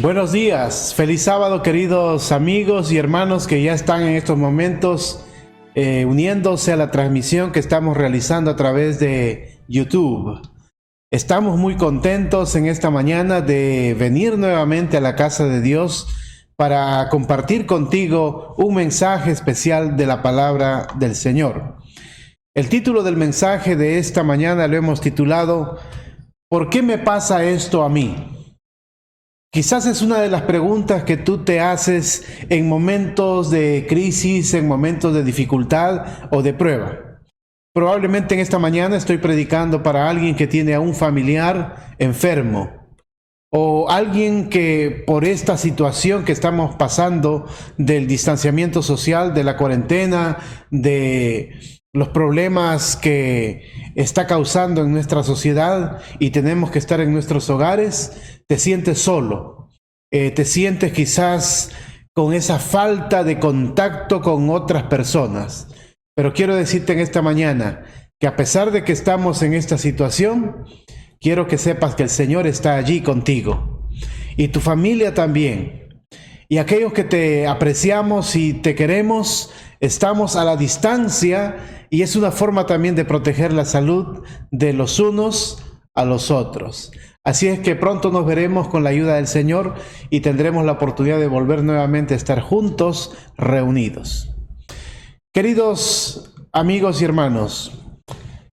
Buenos días, feliz sábado queridos amigos y hermanos que ya están en estos momentos uniéndose a la transmisión que estamos realizando a través de YouTube. Estamos muy contentos en esta mañana de venir nuevamente a la casa de Dios para compartir contigo un mensaje especial de la palabra del Señor. El título del mensaje de esta mañana lo hemos titulado ¿Por qué me pasa esto a mí? Quizás es una de las preguntas que tú te haces en momentos de crisis, en momentos de dificultad o de prueba. Probablemente en esta mañana estoy predicando para alguien que tiene a un familiar enfermo o alguien que por esta situación que estamos pasando del distanciamiento social, de la cuarentena, de los problemas que está causando en nuestra sociedad y tenemos que estar en nuestros hogares, te sientes solo, te sientes quizás con esa falta de contacto con otras personas. Pero quiero decirte en esta mañana que a pesar de que estamos en esta situación, quiero que sepas que el Señor está allí contigo y tu familia también. Y aquellos que te apreciamos y te queremos, estamos a la distancia y es una forma también de proteger la salud de los unos a los otros. Así es que pronto nos veremos con la ayuda del Señor y tendremos la oportunidad de volver nuevamente a estar juntos, reunidos. Queridos amigos y hermanos,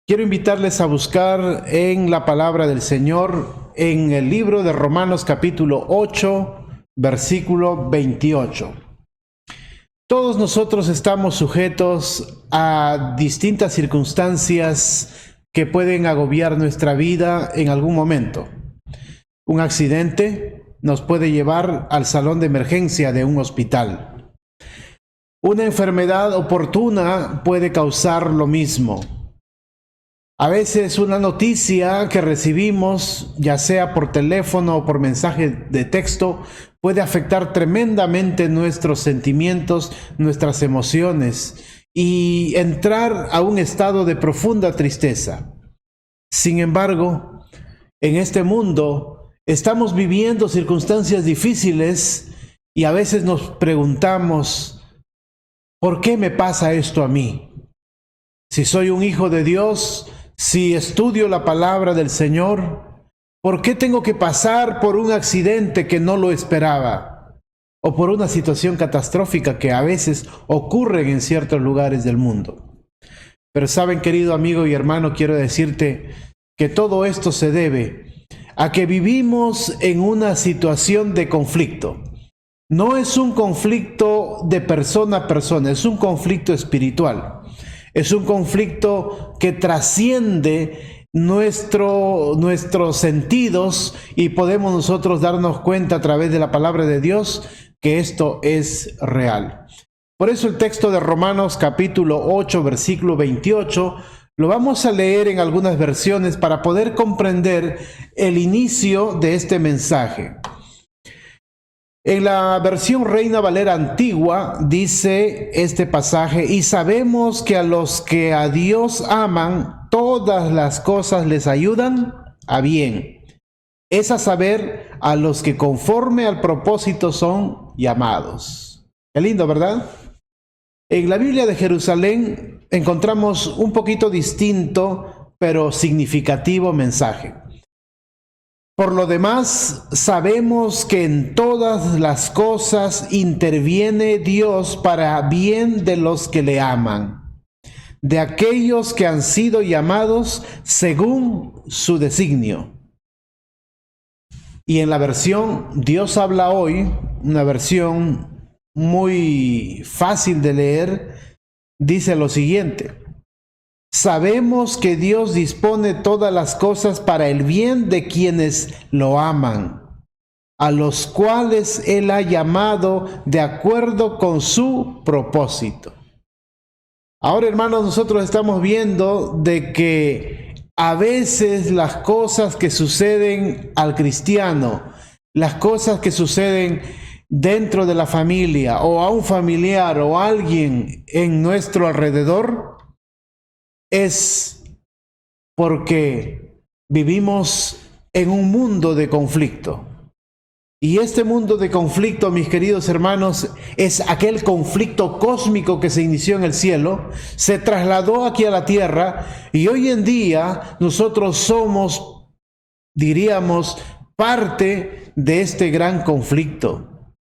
quiero invitarles a buscar en la palabra del Señor en el libro de Romanos capítulo 8, versículo 28. Todos nosotros estamos sujetos a distintas circunstancias que pueden agobiar nuestra vida en algún momento. Un accidente nos puede llevar al salón de emergencia de un hospital. Una enfermedad oportuna puede causar lo mismo. A veces una noticia que recibimos, ya sea por teléfono o por mensaje de texto, puede afectar tremendamente nuestros sentimientos, nuestras emociones y entrar a un estado de profunda tristeza. Sin embargo, en este mundo estamos viviendo circunstancias difíciles y a veces nos preguntamos, ¿por qué me pasa esto a mí? Si soy un hijo de Dios, si estudio la palabra del Señor, ¿por qué tengo que pasar por un accidente que no lo esperaba? O por una situación catastrófica que a veces ocurre en ciertos lugares del mundo. Pero saben, querido amigo y hermano, quiero decirte que todo esto se debe a que vivimos en una situación de conflicto. No es un conflicto de persona a persona, es un conflicto espiritual. Es un conflicto que trasciende nuestros sentidos y podemos nosotros darnos cuenta a través de la palabra de Dios que esto es real. Por eso el texto de Romanos capítulo 8, versículo 28, lo vamos a leer en algunas versiones para poder comprender el inicio de este mensaje. En la versión Reina Valera antigua dice este pasaje, y sabemos que a los que a Dios aman, todas las cosas les ayudan a bien. Es a saber, a los que conforme al propósito son llamados. Qué lindo, ¿verdad? En la Biblia de Jerusalén encontramos un poquito distinto, pero significativo mensaje. Por lo demás, sabemos que en todas las cosas interviene Dios para bien de los que le aman, de aquellos que han sido llamados según su designio. Y en la versión Dios habla hoy, una versión muy fácil de leer, dice lo siguiente: sabemos que Dios dispone todas las cosas para el bien de quienes lo aman, a los cuales Él ha llamado de acuerdo con su propósito. Ahora, hermanos, nosotros estamos viendo de que a veces las cosas que suceden al cristiano, las cosas que suceden dentro de la familia o a un familiar o a alguien en nuestro alrededor, es porque vivimos en un mundo de conflicto. Y este mundo de conflicto, mis queridos hermanos, es aquel conflicto cósmico que se inició en el cielo, se trasladó aquí a la tierra y hoy en día nosotros somos, diríamos, parte de este gran conflicto.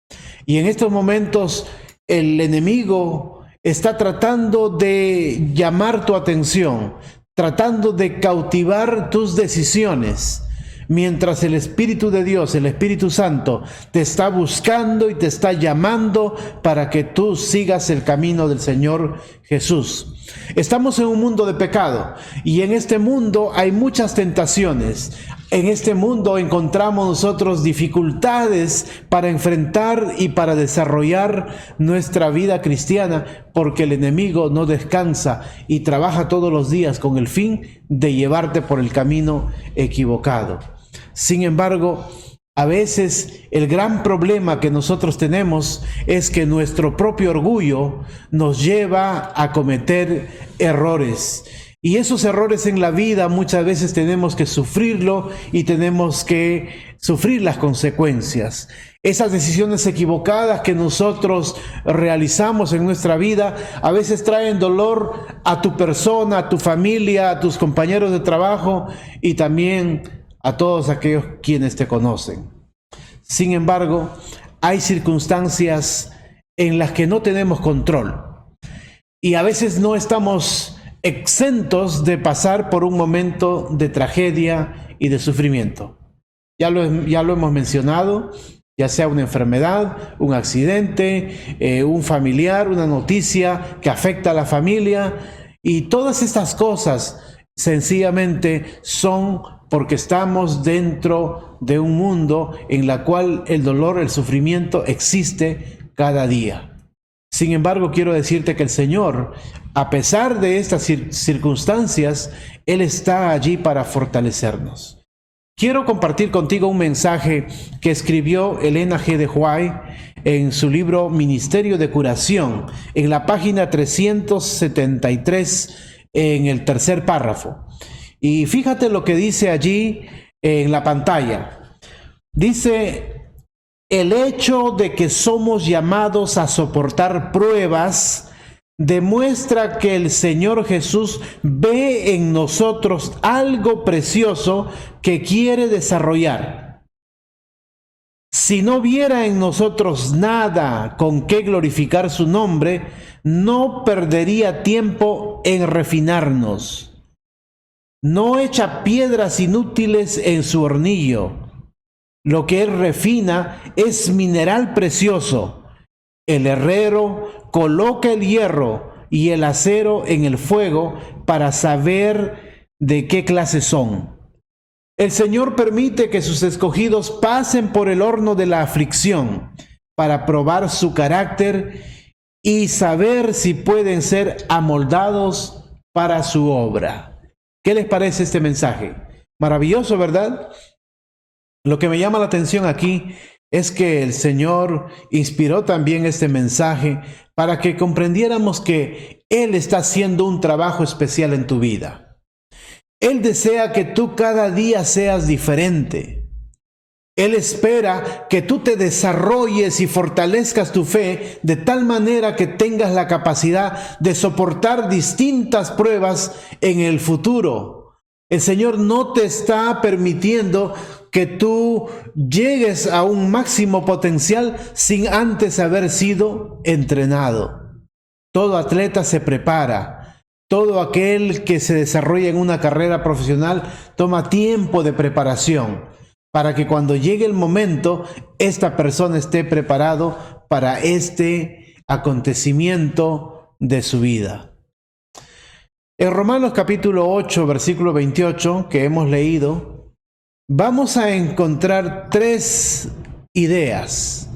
Y en estos momentos el enemigo está tratando de llamar tu atención, tratando de cautivar tus decisiones. Mientras el Espíritu de Dios, el Espíritu Santo, te está buscando y te está llamando para que tú sigas el camino del Señor Jesús. Estamos en un mundo de pecado y en este mundo hay muchas tentaciones. En este mundo encontramos nosotros dificultades para enfrentar y para desarrollar nuestra vida cristiana, porque el enemigo no descansa y trabaja todos los días con el fin de llevarte por el camino equivocado. Sin embargo, a veces el gran problema que nosotros tenemos es que nuestro propio orgullo nos lleva a cometer errores. Y esos errores en la vida muchas veces tenemos que sufrirlo y tenemos que sufrir las consecuencias. Esas decisiones equivocadas que nosotros realizamos en nuestra vida a veces traen dolor a tu persona, a tu familia, a tus compañeros de trabajo y también a todos aquellos quienes te conocen. Sin embargo, hay circunstancias en las que no tenemos control y a veces no estamos exentos de pasar por un momento de tragedia y de sufrimiento. Ya lo hemos mencionado, ya sea una enfermedad, un accidente, un familiar, una noticia que afecta a la familia, y todas estas cosas sencillamente son porque estamos dentro de un mundo en la cual el dolor, el sufrimiento existe cada día. Sin embargo, quiero decirte que el Señor, a pesar de estas circunstancias, Él está allí para fortalecernos. Quiero compartir contigo un mensaje que escribió Elena G. de White en su libro Ministerio de Curación, en la página 373, en el tercer párrafo. Y fíjate lo que dice allí en la pantalla. Dice: el hecho de que somos llamados a soportar pruebas demuestra que el Señor Jesús ve en nosotros algo precioso que quiere desarrollar. Si no viera en nosotros nada con qué glorificar su nombre, no perdería tiempo en refinarnos. No echa piedras inútiles en su hornillo. Lo que Él refina es mineral precioso. El herrero coloca el hierro y el acero en el fuego para saber de qué clase son. El Señor permite que sus escogidos pasen por el horno de la aflicción para probar su carácter y saber si pueden ser amoldados para su obra. ¿Qué les parece este mensaje? Maravilloso, ¿verdad? Lo que me llama la atención aquí es que el Señor inspiró también este mensaje para que comprendiéramos que Él está haciendo un trabajo especial en tu vida. Él desea que tú cada día seas diferente. Él espera que tú te desarrolles y fortalezcas tu fe de tal manera que tengas la capacidad de soportar distintas pruebas en el futuro. El Señor no te está permitiendo que tú llegues a un máximo potencial sin antes haber sido entrenado. Todo atleta se prepara. Todo aquel que se desarrolla en una carrera profesional toma tiempo de preparación para que cuando llegue el momento, esta persona esté preparado para este acontecimiento de su vida. En Romanos capítulo 8, versículo 28, que hemos leído, vamos a encontrar 3 ideas.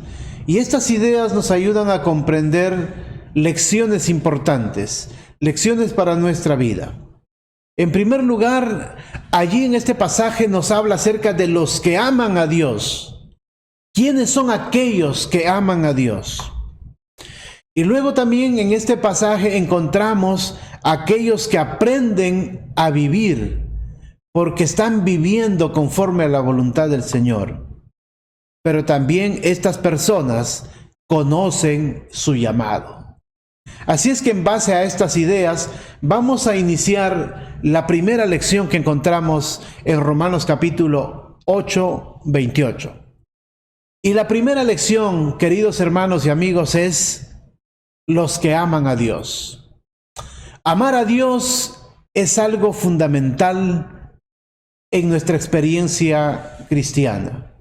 Y estas ideas nos ayudan a comprender lecciones importantes, lecciones para nuestra vida. En primer lugar, allí en este pasaje nos habla acerca de los que aman a Dios. ¿Quiénes son aquellos que aman a Dios? Y luego también en este pasaje encontramos aquellos que aprenden a vivir porque están viviendo conforme a la voluntad del Señor. pero también estas personas conocen su llamado. Así es que en base a estas ideas vamos a iniciar la primera lección que encontramos en Romanos capítulo 8, 28. Y la primera lección, queridos hermanos y amigos, es los que aman a Dios. Amar a Dios es algo fundamental en nuestra experiencia cristiana.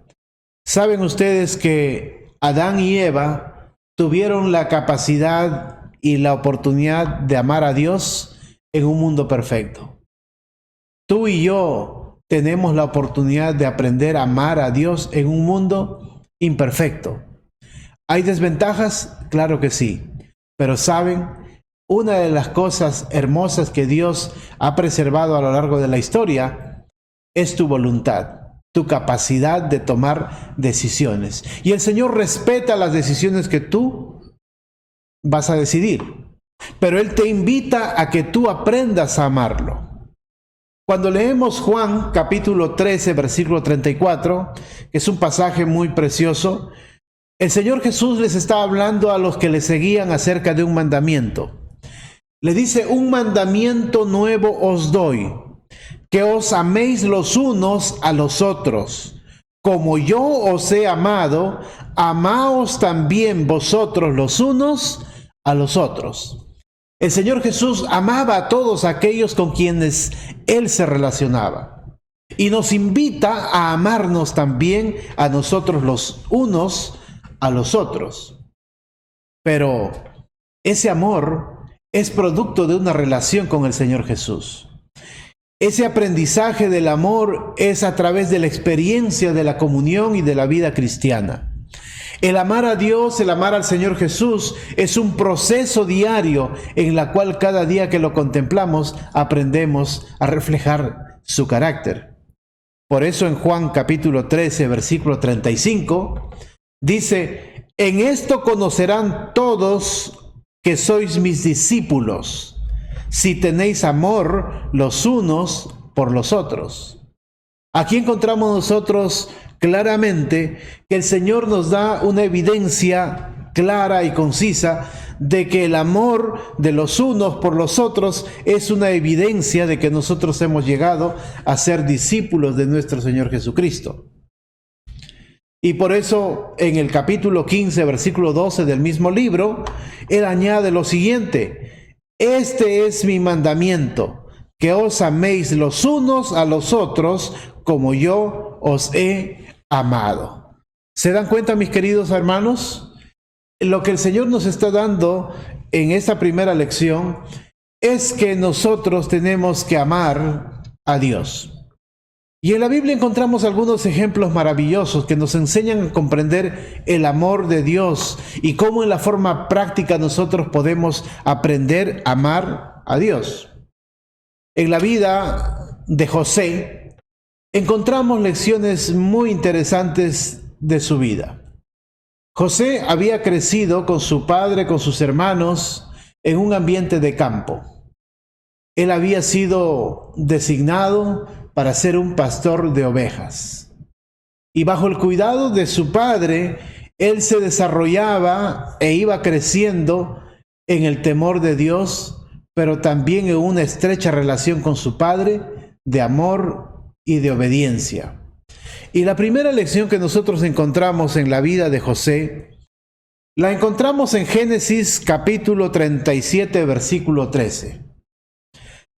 Saben ustedes que Adán y Eva tuvieron la capacidad y la oportunidad de amar a Dios en un mundo perfecto. Tú y yo tenemos la oportunidad de aprender a amar a Dios en un mundo imperfecto. ¿Hay desventajas? Claro que sí. Pero ¿saben? Una de las cosas hermosas que Dios ha preservado a lo largo de la historia es tu voluntad, tu capacidad de tomar decisiones. Y el Señor respeta las decisiones que tú vas a decidir, pero Él te invita a que tú aprendas a amarlo. Cuando leemos Juan capítulo 13, versículo 34, que es un pasaje muy precioso, el Señor Jesús les está hablando a los que le seguían acerca de un mandamiento. Le dice: un mandamiento nuevo os doy, que os améis los unos a los otros. Como yo os he amado, amaos también vosotros los unos a los otros. El Señor Jesús amaba a todos aquellos con quienes Él se relacionaba. Y nos invita a amarnos también a nosotros los unos a los otros. Pero ese amor es producto de una relación con el Señor Jesús. Ese aprendizaje del amor es a través de la experiencia de la comunión y de la vida cristiana. El amar a Dios, el amar al Señor Jesús, es un proceso diario en la cual cada día que lo contemplamos aprendemos a reflejar su carácter. Por eso en Juan capítulo 13, versículo 35, dice: en esto conocerán todos que sois mis discípulos, si tenéis amor los unos por los otros. Aquí encontramos nosotros claramente que el Señor nos da una evidencia clara y concisa de que el amor de los unos por los otros es una evidencia de que nosotros hemos llegado a ser discípulos de nuestro Señor Jesucristo. Y por eso en el capítulo 15, versículo 12 del mismo libro, Él añade lo siguiente: este es mi mandamiento, que os améis los unos a los otros como yo os he amado. ¿Se dan cuenta, mis queridos hermanos? Lo que el Señor nos está dando en esta primera lección es que nosotros tenemos que amar a Dios. Y en la Biblia encontramos algunos ejemplos maravillosos que nos enseñan a comprender el amor de Dios y cómo en la forma práctica nosotros podemos aprender a amar a Dios. En la vida de José encontramos lecciones muy interesantes de su vida. José había crecido con su padre, con sus hermanos, en un ambiente de campo. Él había sido designado para ser un pastor de ovejas. Y bajo el cuidado de su padre, él se desarrollaba e iba creciendo en el temor de Dios, pero también en una estrecha relación con su padre de amor y de obediencia. Y la primera lección que nosotros encontramos en la vida de José, la encontramos en Génesis capítulo 37, versículo 13.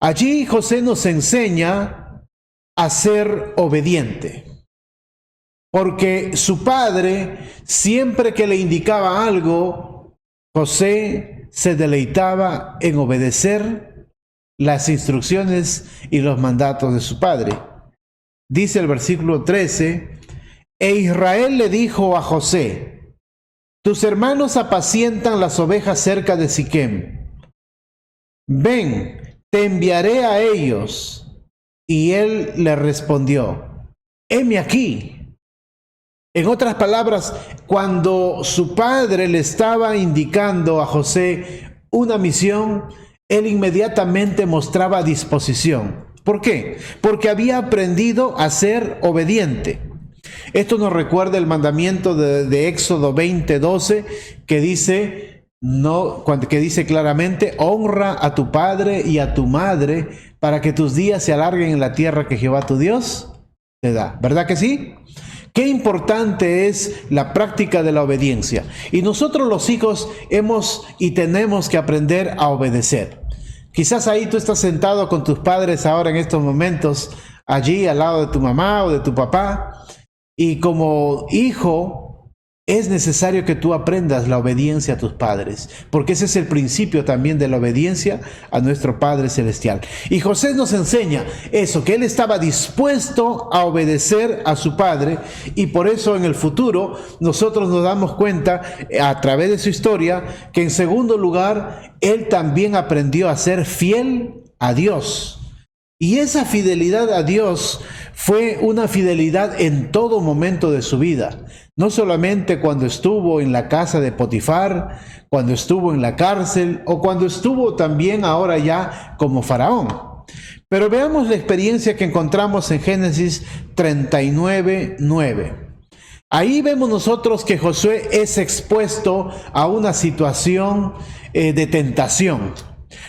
Allí José nos enseña a ser obediente, porque su padre, siempre que le indicaba algo, José se deleitaba en obedecer las instrucciones y los mandatos de su padre. Dice el versículo 13: e Israel le dijo a José: tus hermanos apacientan las ovejas cerca de Siquem. Ven, te enviaré a ellos. Y él le respondió: heme aquí. En otras palabras, cuando su padre le estaba indicando a José una misión, él inmediatamente mostraba disposición. ¿Por qué? Porque había aprendido a ser obediente. Esto nos recuerda el mandamiento de Éxodo 20:12, que dice, que dice claramente: honra a tu padre y a tu madre para que tus días se alarguen en la tierra que Jehová tu Dios te da. ¿Verdad que sí? Qué importante es la práctica de la obediencia. Y nosotros los hijos hemos y tenemos que aprender a obedecer. Quizás ahí tú estás sentado con tus padres ahora en estos momentos, allí al lado de tu mamá o de tu papá, y como hijo es necesario que tú aprendas la obediencia a tus padres, porque ese es el principio también de la obediencia a nuestro Padre Celestial. Y José nos enseña eso, que él estaba dispuesto a obedecer a su padre, y por eso en el futuro nosotros nos damos cuenta a través de su historia que en segundo lugar él también aprendió a ser fiel a Dios. Y esa fidelidad a Dios fue una fidelidad en todo momento de su vida. No solamente cuando estuvo en la casa de Potifar, cuando estuvo en la cárcel o cuando estuvo también ahora ya como faraón. Pero veamos la experiencia que encontramos en Génesis 39:9. Ahí vemos nosotros que Josué es expuesto a una situación de tentación.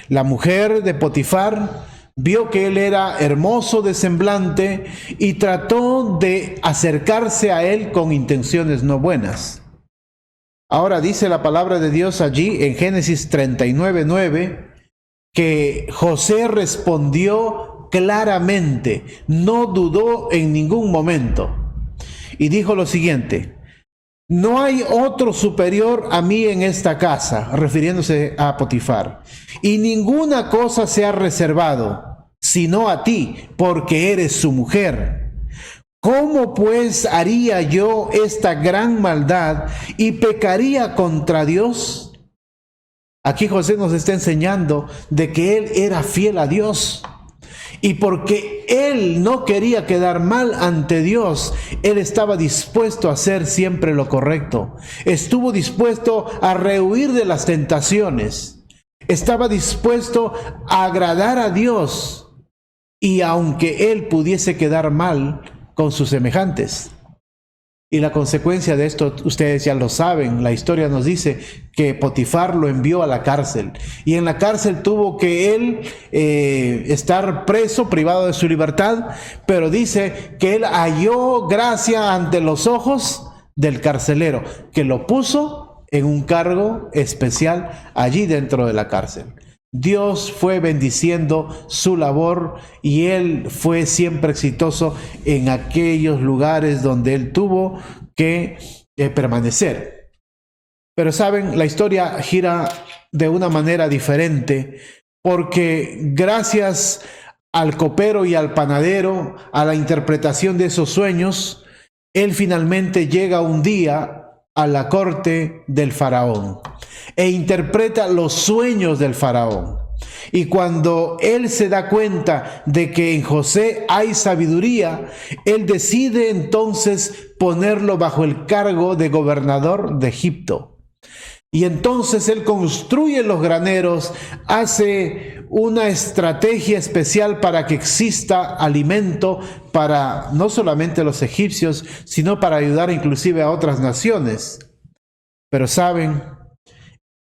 La mujer de Potifar vio que él era hermoso de semblante y trató de acercarse a él con intenciones no buenas. Ahora dice la palabra de Dios allí en Génesis 39:9 que José respondió claramente, no dudó en ningún momento, y dijo lo siguiente: no hay otro superior a mí en esta casa, refiriéndose a Potifar, y ninguna cosa se ha reservado, sino a ti, porque eres su mujer. ¿Cómo pues haría yo esta gran maldad y pecaría contra Dios? Aquí José nos está enseñando de que él era fiel a Dios. Y porque él no quería quedar mal ante Dios, él estaba dispuesto a hacer siempre lo correcto. Estuvo dispuesto a rehuir de las tentaciones. Estaba dispuesto a agradar a Dios. Y aunque él pudiese quedar mal con sus semejantes. Y la consecuencia de esto, ustedes ya lo saben, la historia nos dice que Potifar lo envió a la cárcel. Y en la cárcel tuvo que él estar preso, privado de su libertad, pero dice que él halló gracia ante los ojos del carcelero, que lo puso en un cargo especial allí dentro de la cárcel. Dios fue bendiciendo su labor y él fue siempre exitoso en aquellos lugares donde él tuvo que permanecer. Pero saben, la historia gira de una manera diferente, porque gracias al copero y al panadero, a la interpretación de esos sueños, él finalmente llega un día a la corte del faraón e interpreta los sueños del faraón. Y cuando él se da cuenta de que en José hay sabiduría, él decide entonces ponerlo bajo el cargo de gobernador de Egipto. Y entonces él construye los graneros, hace una estrategia especial para que exista alimento para no solamente los egipcios, sino para ayudar inclusive a otras naciones. Pero ¿saben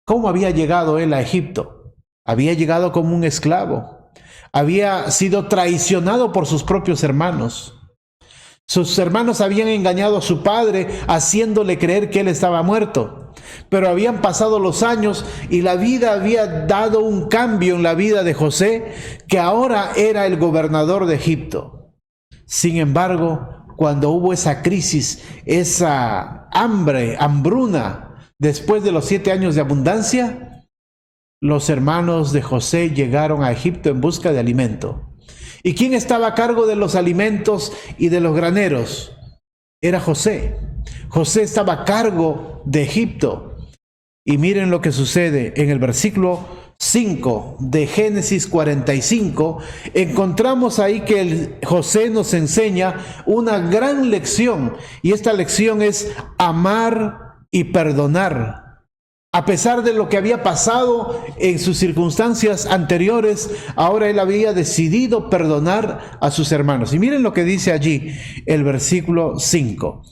cómo había llegado él a Egipto? Había llegado como un esclavo. Había sido traicionado por sus propios hermanos. Sus hermanos habían engañado a su padre haciéndole creer que él estaba muerto. Pero habían pasado los años y la vida había dado un cambio en la vida de José, que ahora era el gobernador de Egipto. Sin embargo, cuando hubo esa crisis, esa hambruna, después de los 7 años de abundancia, los hermanos de José llegaron a Egipto en busca de alimento. ¿Y quién estaba a cargo de los alimentos y de los graneros? Era José. José estaba a cargo de Egipto. Y miren lo que sucede en el versículo 5 de Génesis 45. Encontramos ahí que José nos enseña una gran lección. Y esta lección es amar y perdonar. A pesar de lo que había pasado en sus circunstancias anteriores, ahora él había decidido perdonar a sus hermanos. Y miren lo que dice allí el versículo 5.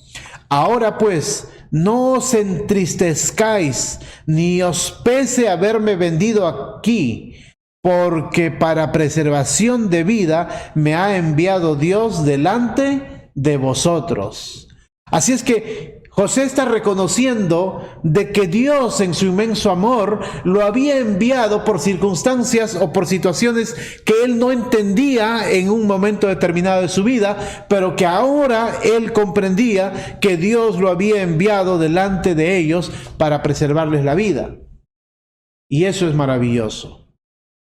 Ahora pues, no os entristezcáis, ni os pese haberme vendido aquí, porque para preservación de vida me ha enviado Dios delante de vosotros. Así es que José está reconociendo de que Dios en su inmenso amor lo había enviado por circunstancias o por situaciones que él no entendía en un momento determinado de su vida, pero que ahora él comprendía que Dios lo había enviado delante de ellos para preservarles la vida. Y eso es maravilloso.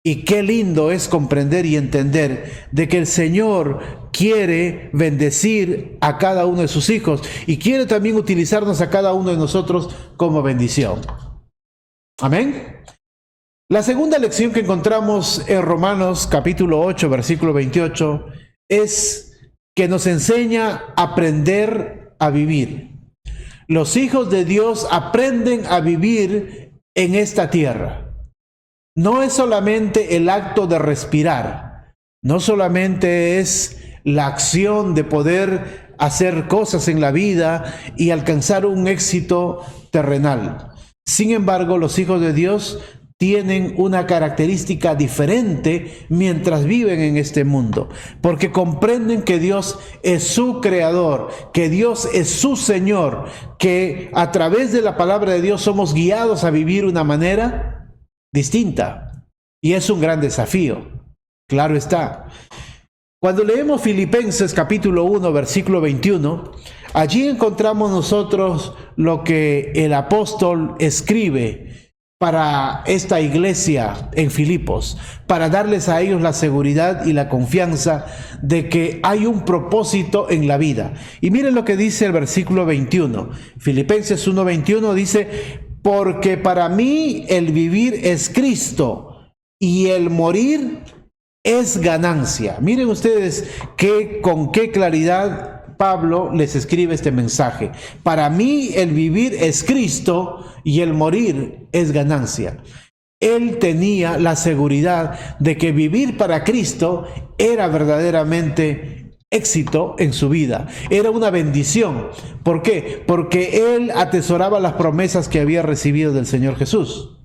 Y qué lindo es comprender y entender de que el Señor quiere bendecir a cada uno de sus hijos y quiere también utilizarnos a cada uno de nosotros como bendición. Amén. La segunda lección que encontramos en Romanos capítulo 8, versículo 28, es que nos enseña a aprender a vivir. Los hijos de Dios aprenden a vivir en esta tierra. No es solamente el acto de respirar, no solamente es la acción de poder hacer cosas en la vida y alcanzar un éxito terrenal. Sin embargo, los hijos de Dios tienen una característica diferente mientras viven en este mundo, porque comprenden que Dios es su creador, que Dios es su Señor, que a través de la palabra de Dios somos guiados a vivir una manera distinta, y es un gran desafío, claro está. Cuando leemos Filipenses capítulo 1 versículo 21, allí encontramos nosotros lo que el apóstol escribe para esta iglesia en Filipos, para darles a ellos la seguridad y la confianza de que hay un propósito en la vida. Y miren lo que dice el versículo 21, Filipenses 1:21 dice: porque para mí el vivir es Cristo y el morir es ganancia. Miren ustedes con qué claridad Pablo les escribe este mensaje. Para mí el vivir es Cristo y el morir es ganancia. Él tenía la seguridad de que vivir para Cristo era verdaderamente éxito en su vida, era una bendición. ¿Por qué? Porque él atesoraba las promesas que había recibido del Señor Jesús.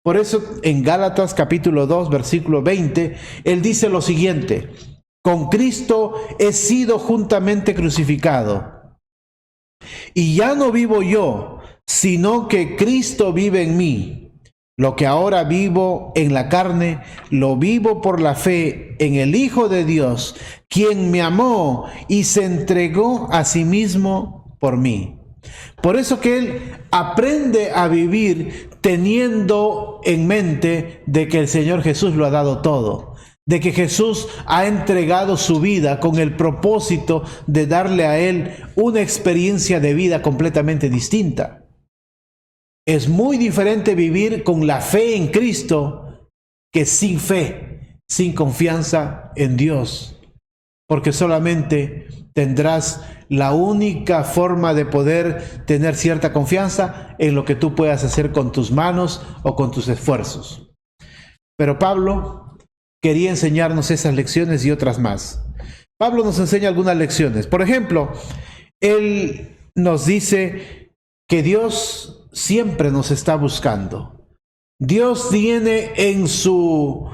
Por eso en Gálatas capítulo 2 versículo 20, él dice lo siguiente: con Cristo he sido juntamente crucificado, y ya no vivo yo, sino que Cristo vive en mí. Lo que ahora vivo en la carne, lo vivo por la fe en el Hijo de Dios, quien me amó y se entregó a sí mismo por mí. Por eso que él aprende a vivir teniendo en mente de que el Señor Jesús lo ha dado todo, de que Jesús ha entregado su vida con el propósito de darle a él una experiencia de vida completamente distinta. Es muy diferente vivir con la fe en Cristo que sin fe, sin confianza en Dios, porque solamente tendrás la única forma de poder tener cierta confianza en lo que tú puedas hacer con tus manos o con tus esfuerzos. Pero Pablo quería enseñarnos esas lecciones y otras más. Pablo nos enseña algunas lecciones. Por ejemplo, él nos dice que Dios siempre nos está buscando. Dios tiene en su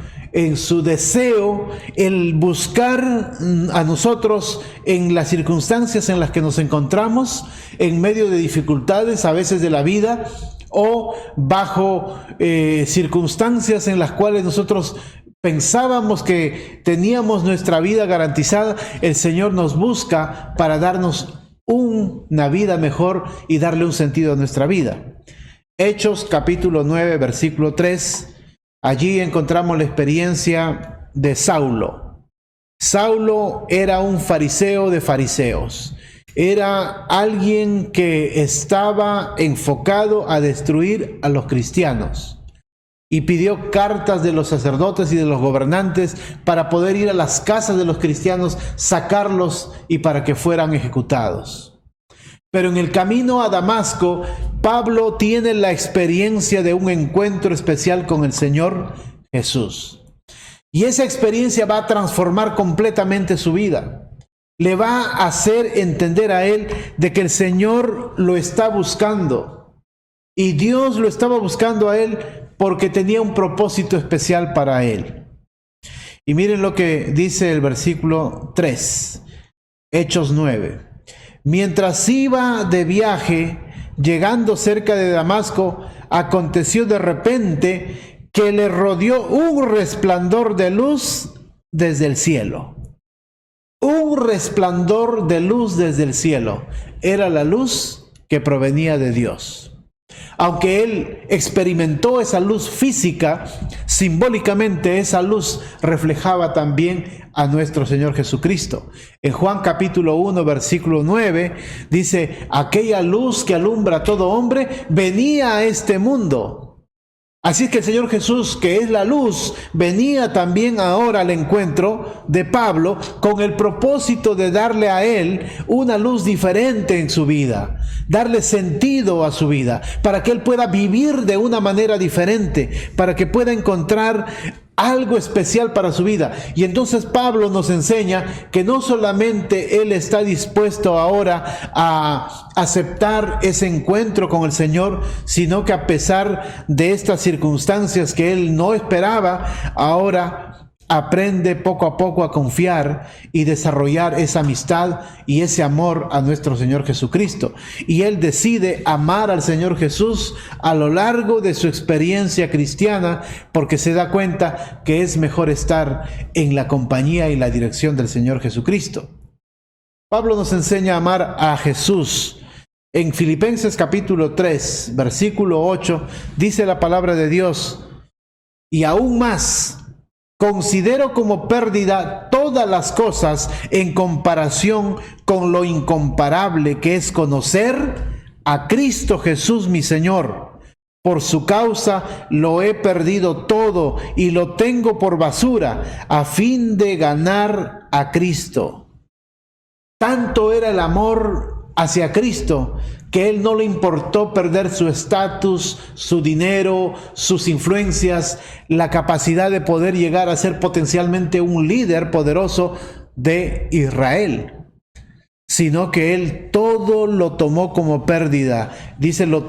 deseo el buscar a nosotros en las circunstancias en las que nos encontramos, en medio de dificultades a veces de la vida, o bajo circunstancias en las cuales nosotros pensábamos que teníamos nuestra vida garantizada. El Señor nos busca para darnos una vida mejor y darle un sentido a nuestra vida. Hechos capítulo 9 versículo 3, allí encontramos la experiencia de Saulo. Saulo era un fariseo de fariseos, era alguien que estaba enfocado a destruir a los cristianos y pidió cartas de los sacerdotes y de los gobernantes para poder ir a las casas de los cristianos, sacarlos y para que fueran ejecutados. Pero en el camino a Damasco, Pablo tiene la experiencia de un encuentro especial con el Señor Jesús. Y esa experiencia va a transformar completamente su vida. Le va a hacer entender a él de que el Señor lo está buscando. Y Dios lo estaba buscando a él porque tenía un propósito especial para él. Y miren lo que dice el versículo 3, Hechos 9. Mientras iba de viaje, llegando cerca de Damasco, aconteció de repente que le rodeó un resplandor de luz desde el cielo. Un resplandor de luz desde el cielo. Era la luz que provenía de Dios. Aunque él experimentó esa luz física, simbólicamente esa luz reflejaba también a nuestro Señor Jesucristo. En Juan capítulo 1, versículo 9, dice: aquella luz que alumbra a todo hombre venía a este mundo. Así es que el Señor Jesús, que es la luz, venía también ahora al encuentro de Pablo con el propósito de darle a él una luz diferente en su vida, darle sentido a su vida, para que él pueda vivir de una manera diferente, para que pueda encontrar algo especial para su vida. Y entonces Pablo nos enseña que no solamente él está dispuesto ahora a aceptar ese encuentro con el Señor, sino que a pesar de estas circunstancias que él no esperaba, ahora aprende poco a poco a confiar y desarrollar esa amistad y ese amor a nuestro Señor Jesucristo. Y él decide amar al Señor Jesús a lo largo de su experiencia cristiana, porque se da cuenta que es mejor estar en la compañía y la dirección del Señor Jesucristo. Pablo nos enseña a amar a Jesús. En Filipenses capítulo 3, versículo 8, dice la palabra de Dios: y aún más, considero como pérdida todas las cosas en comparación con lo incomparable que es conocer a Cristo Jesús mi Señor. Por su causa lo he perdido todo y lo tengo por basura a fin de ganar a Cristo. Tanto era el amor hacia Cristo que él no le importó perder su estatus, su dinero, sus influencias, la capacidad de poder llegar a ser potencialmente un líder poderoso de Israel, sino que él todo lo tomó como pérdida. Dice, lo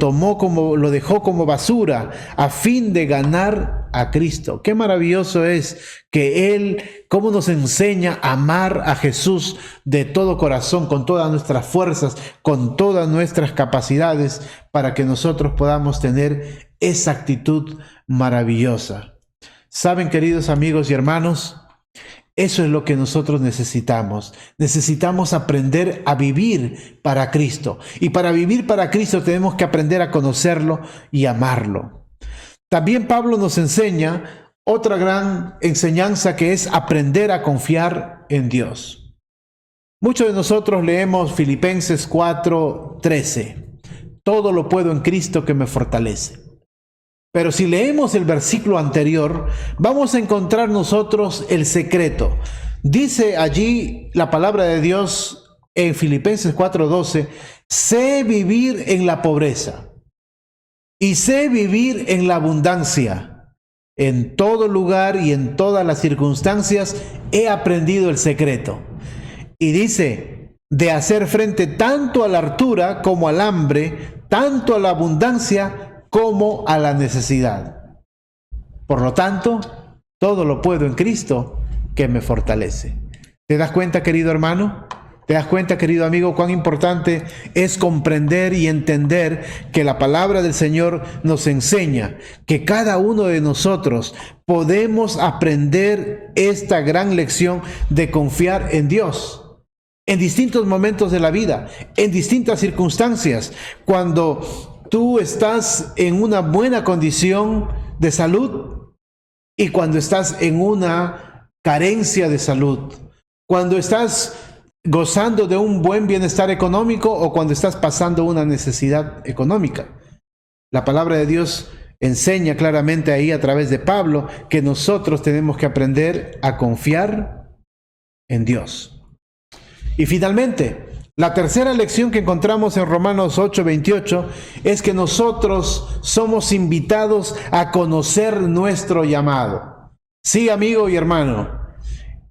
dejó como basura a fin de ganar a Cristo. Qué maravilloso es que él, cómo nos enseña a amar a Jesús de todo corazón, con todas nuestras fuerzas, con todas nuestras capacidades, para que nosotros podamos tener esa actitud maravillosa. Saben, queridos amigos y hermanos, eso es lo que nosotros necesitamos. Necesitamos aprender a vivir para Cristo. Y para vivir para Cristo tenemos que aprender a conocerlo y amarlo. También Pablo nos enseña otra gran enseñanza, que es aprender a confiar en Dios. Muchos de nosotros leemos Filipenses 4:13. Todo lo puedo en Cristo que me fortalece. Pero si leemos el versículo anterior, vamos a encontrar nosotros el secreto. Dice allí la palabra de Dios en Filipenses 4:12, sé vivir en la pobreza y sé vivir en la abundancia. En todo lugar y en todas las circunstancias he aprendido el secreto. Y dice, de hacer frente tanto a la hartura como al hambre, tanto a la abundancia como a la necesidad. Por lo tanto, todo lo puedo en Cristo que me fortalece. ¿Te das cuenta, querido hermano? ¿Te das cuenta, querido amigo, cuán importante es comprender y entender que la palabra del Señor nos enseña que cada uno de nosotros podemos aprender esta gran lección de confiar en Dios en distintos momentos de la vida, en distintas circunstancias? Cuando tú estás en una buena condición de salud y cuando estás en una carencia de salud, cuando estás gozando de un buen bienestar económico o cuando estás pasando una necesidad económica. La palabra de Dios enseña claramente ahí a través de Pablo que nosotros tenemos que aprender a confiar en Dios. Y finalmente, La tercera lección que encontramos en Romanos 8:28 es que nosotros somos invitados a conocer nuestro llamado. Sí, amigo y hermano,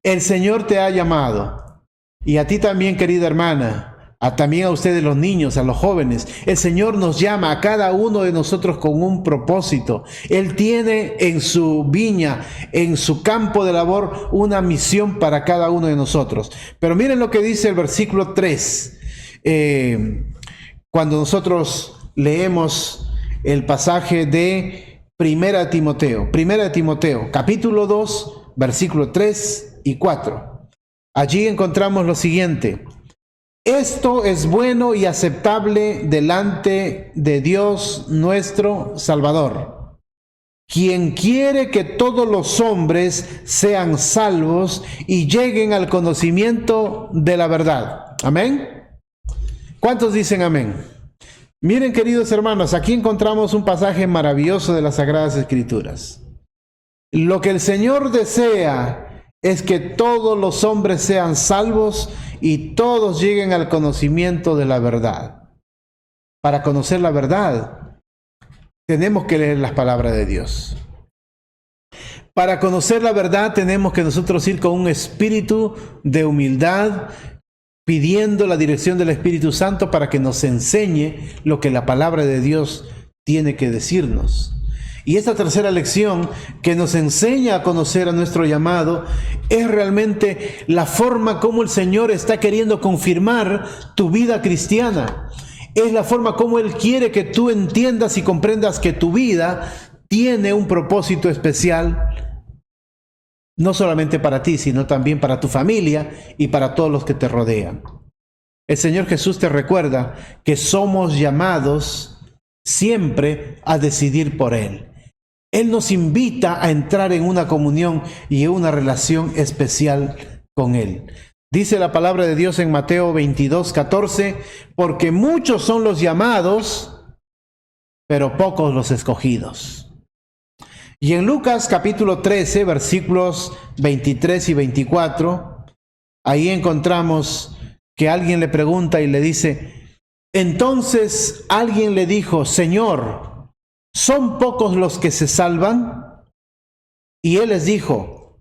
el Señor te ha llamado. Y a ti también, querida hermana, también a ustedes los niños, a los jóvenes. El Señor nos llama a cada uno de nosotros con un propósito. Él tiene en su viña, en su campo de labor, una misión para cada uno de nosotros. Pero miren lo que dice el versículo 3. Cuando nosotros leemos el pasaje de Primera Timoteo, capítulo 2, versículo 3 y 4. Allí encontramos lo siguiente: esto es bueno y aceptable delante de Dios nuestro Salvador, quien quiere que todos los hombres sean salvos y lleguen al conocimiento de la verdad. ¿Amén? ¿Cuántos dicen amén? Miren, queridos hermanos, aquí encontramos un pasaje maravilloso de las Sagradas Escrituras. Lo que el Señor desea es que todos los hombres sean salvos y todos lleguen al conocimiento de la verdad. Para conocer la verdad, tenemos que leer las palabras de Dios. Para conocer la verdad, tenemos que nosotros ir con un espíritu de humildad, pidiendo la dirección del Espíritu Santo para que nos enseñe lo que la palabra de Dios tiene que decirnos. Y esta tercera lección que nos enseña a conocer a nuestro llamado es realmente la forma como el Señor está queriendo confirmar tu vida cristiana. Es la forma como Él quiere que tú entiendas y comprendas que tu vida tiene un propósito especial, no solamente para ti, sino también para tu familia y para todos los que te rodean. El Señor Jesús te recuerda que somos llamados siempre a decidir por Él. Él nos invita a entrar en una comunión y en una relación especial con Él. Dice la palabra de Dios en Mateo 22:14, porque muchos son los llamados, pero pocos los escogidos. Y en Lucas capítulo 13, versículos 23 y 24, ahí encontramos que alguien le pregunta y le dice, entonces alguien le dijo, Señor, ¿son pocos los que se salvan? Y él les dijo,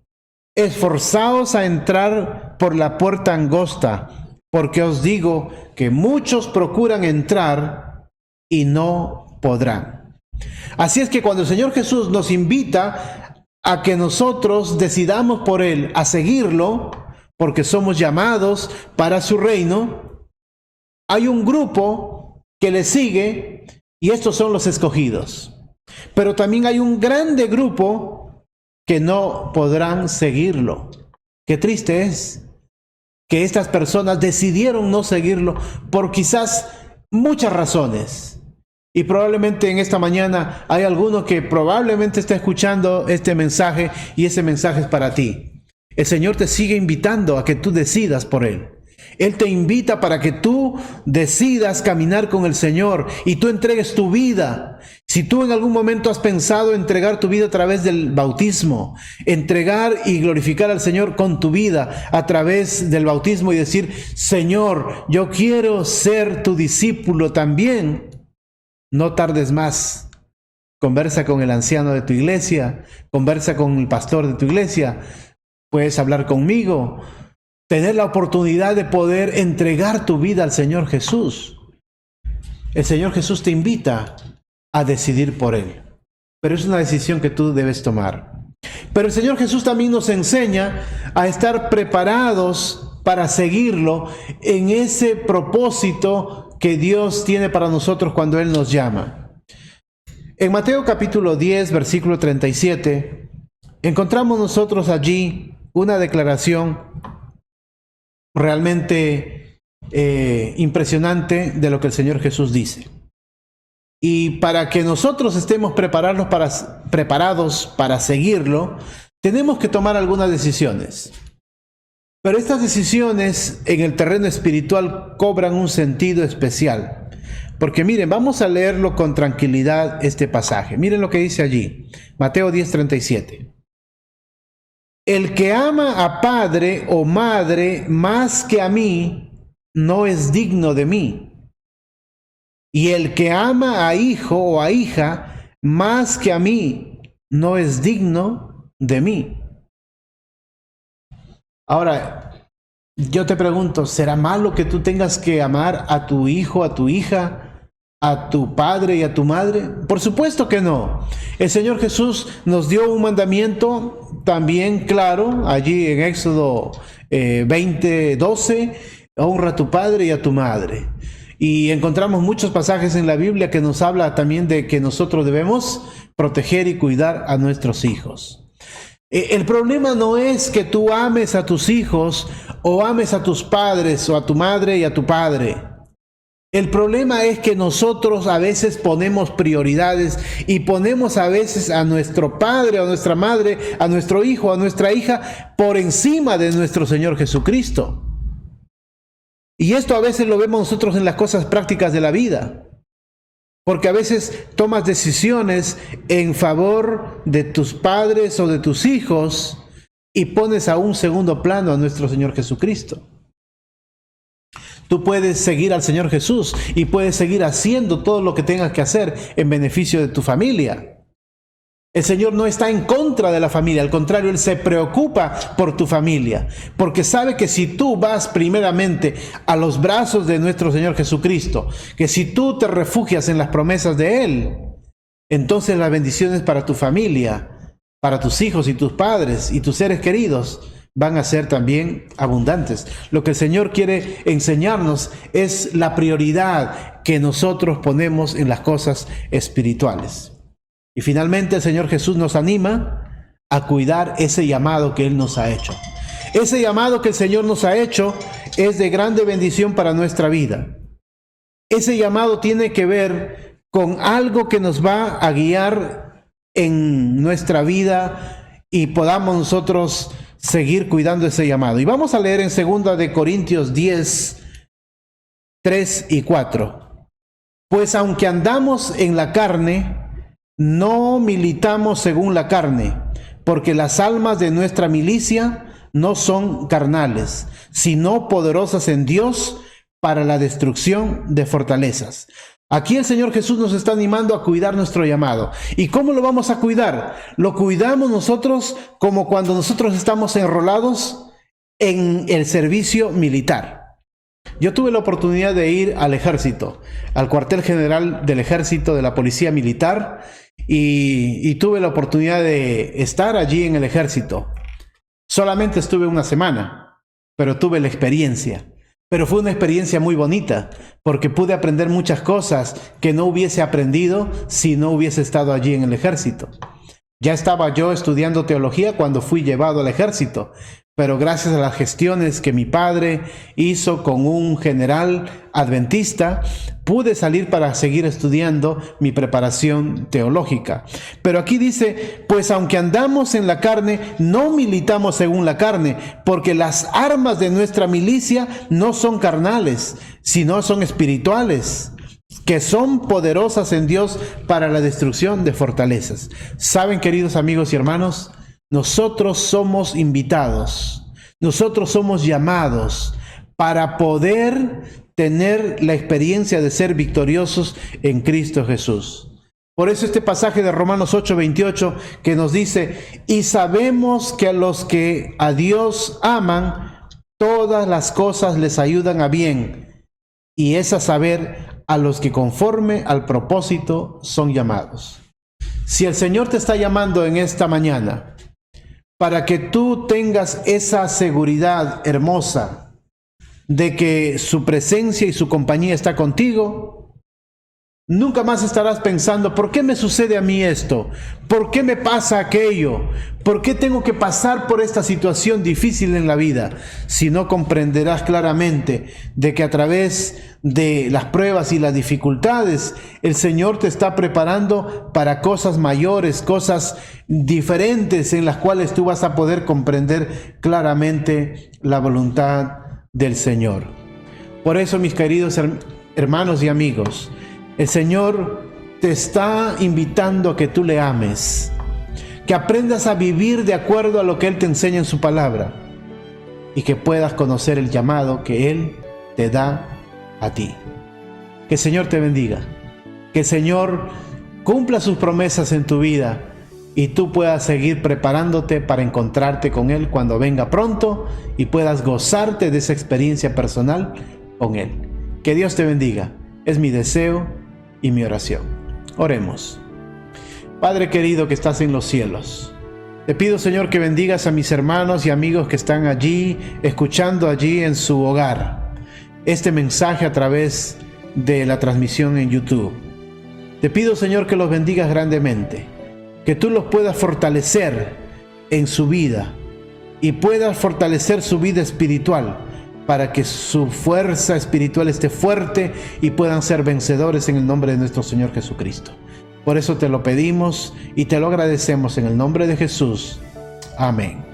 esforzaos a entrar por la puerta angosta, porque os digo que muchos procuran entrar y no podrán. Así es que cuando el Señor Jesús nos invita a que nosotros decidamos por Él, a seguirlo, porque somos llamados para su reino, hay un grupo que le sigue y estos son los escogidos. Pero también hay un grande grupo que no podrán seguirlo. Qué triste es que estas personas decidieron no seguirlo por quizás muchas razones. Y probablemente en esta mañana hay alguno que probablemente está escuchando este mensaje y ese mensaje es para ti. El Señor te sigue invitando a que tú decidas por Él. Él te invita para que tú decidas caminar con el Señor y tú entregues tu vida. Si tú en algún momento has pensado entregar tu vida a través del bautismo, entregar y glorificar al Señor con tu vida a través del bautismo y decir, Señor, yo quiero ser tu discípulo también, no tardes más. Conversa con el anciano de tu iglesia, conversa con el pastor de tu iglesia, puedes hablar conmigo. Tener la oportunidad de poder entregar tu vida al Señor Jesús. El Señor Jesús te invita a decidir por Él. Pero es una decisión que tú debes tomar. Pero el Señor Jesús también nos enseña a estar preparados para seguirlo en ese propósito que Dios tiene para nosotros cuando Él nos llama. En Mateo capítulo 10, versículo 37, encontramos nosotros allí una declaración realmente impresionante de lo que el Señor Jesús dice. Y para que nosotros estemos preparados para seguirlo, tenemos que tomar algunas decisiones. Pero estas decisiones en el terreno espiritual cobran un sentido especial. Porque miren, vamos a leerlo con tranquilidad este pasaje. Miren lo que dice allí, Mateo 10:37. El que ama a padre o madre más que a mí, no es digno de mí. Y el que ama a hijo o a hija más que a mí, no es digno de mí. Ahora, yo te pregunto, ¿será malo que tú tengas que amar a tu hijo, a tu hija, a tu padre y a tu madre? Por supuesto que no. El Señor Jesús nos dio un mandamiento también claro, allí en Éxodo 20:12, honra a tu padre y a tu madre. Y encontramos muchos pasajes en la Biblia que nos habla también de que nosotros debemos proteger y cuidar a nuestros hijos. El problema no es que tú ames a tus hijos o ames a tus padres o a tu madre y a tu padre. El problema es que nosotros a veces ponemos prioridades y ponemos a veces a nuestro padre o a nuestra madre, a nuestro hijo o a nuestra hija por encima de nuestro Señor Jesucristo. Y esto a veces lo vemos nosotros en las cosas prácticas de la vida. Porque a veces tomas decisiones en favor de tus padres o de tus hijos y pones a un segundo plano a nuestro Señor Jesucristo. Tú puedes seguir al Señor Jesús y puedes seguir haciendo todo lo que tengas que hacer en beneficio de tu familia. El Señor no está en contra de la familia, al contrario, Él se preocupa por tu familia, porque sabe que si tú vas primeramente a los brazos de nuestro Señor Jesucristo, que si tú te refugias en las promesas de Él, entonces las bendiciones para tu familia, para tus hijos y tus padres y tus seres queridos van a ser también abundantes. Lo que el Señor quiere enseñarnos es la prioridad que nosotros ponemos en las cosas espirituales. Y finalmente el Señor Jesús nos anima a cuidar ese llamado que Él nos ha hecho. Ese llamado que el Señor nos ha hecho es de grande bendición para nuestra vida. Ese llamado tiene que ver con algo que nos va a guiar en nuestra vida y podamos nosotros seguir cuidando ese llamado. Y vamos a leer en 2 de Corintios 10, 3 y 4. Pues aunque andamos en la carne, no militamos según la carne, porque las almas de nuestra milicia no son carnales, sino poderosas en Dios para la destrucción de fortalezas. Aquí el Señor Jesús nos está animando a cuidar nuestro llamado. ¿Y cómo lo vamos a cuidar? Lo cuidamos nosotros como cuando nosotros estamos enrolados en el servicio militar. Yo tuve la oportunidad de ir al ejército, al cuartel general del ejército, de la policía militar, y tuve la oportunidad de estar allí en el ejército. Solamente estuve una semana, pero tuve la experiencia. Pero fue una experiencia muy bonita, porque pude aprender muchas cosas que no hubiese aprendido si no hubiese estado allí en el ejército. Ya estaba yo estudiando teología cuando fui llevado al ejército, pero gracias a las gestiones que mi padre hizo con un general adventista, pude salir para seguir estudiando mi preparación teológica. Pero aquí dice, pues aunque andamos en la carne, no militamos según la carne, porque las armas de nuestra milicia no son carnales, sino son espirituales, que son poderosas en Dios para la destrucción de fortalezas. ¿Saben, queridos amigos y hermanos? Nosotros somos invitados, nosotros somos llamados para poder tener la experiencia de ser victoriosos en Cristo Jesús. Por eso este pasaje de Romanos 8:28 que nos dice, y sabemos que a los que a Dios aman, todas las cosas les ayudan a bien, y es a saber, a los que conforme al propósito son llamados. Si el Señor te está llamando en esta mañana, para que tú tengas esa seguridad hermosa de que su presencia y su compañía está contigo, nunca más estarás pensando, ¿por qué me sucede a mí esto? ¿Por qué me pasa aquello? ¿Por qué tengo que pasar por esta situación difícil en la vida? Sino comprenderás claramente de que a través de las pruebas y las dificultades, el Señor te está preparando para cosas mayores, cosas diferentes en las cuales tú vas a poder comprender claramente la voluntad del Señor. Por eso, mis queridos hermanos y amigos, el Señor te está invitando a que tú le ames, que aprendas a vivir de acuerdo a lo que Él te enseña en su palabra y que puedas conocer el llamado que Él te da a ti. Que el Señor te bendiga. Que el Señor cumpla sus promesas en tu vida y tú puedas seguir preparándote para encontrarte con Él cuando venga pronto y puedas gozarte de esa experiencia personal con Él. Que Dios te bendiga. Es mi deseo y mi oración. Oremos. Padre querido que estás en los cielos, te pido, Señor, que bendigas a mis hermanos y amigos que están allí, escuchando allí en su hogar este mensaje a través de la transmisión en YouTube. Te pido, Señor, que los bendigas grandemente, que tú los puedas fortalecer en su vida y puedas fortalecer su vida espiritual para que su fuerza espiritual esté fuerte y puedan ser vencedores en el nombre de nuestro Señor Jesucristo. Por eso te lo pedimos y te lo agradecemos en el nombre de Jesús. Amén.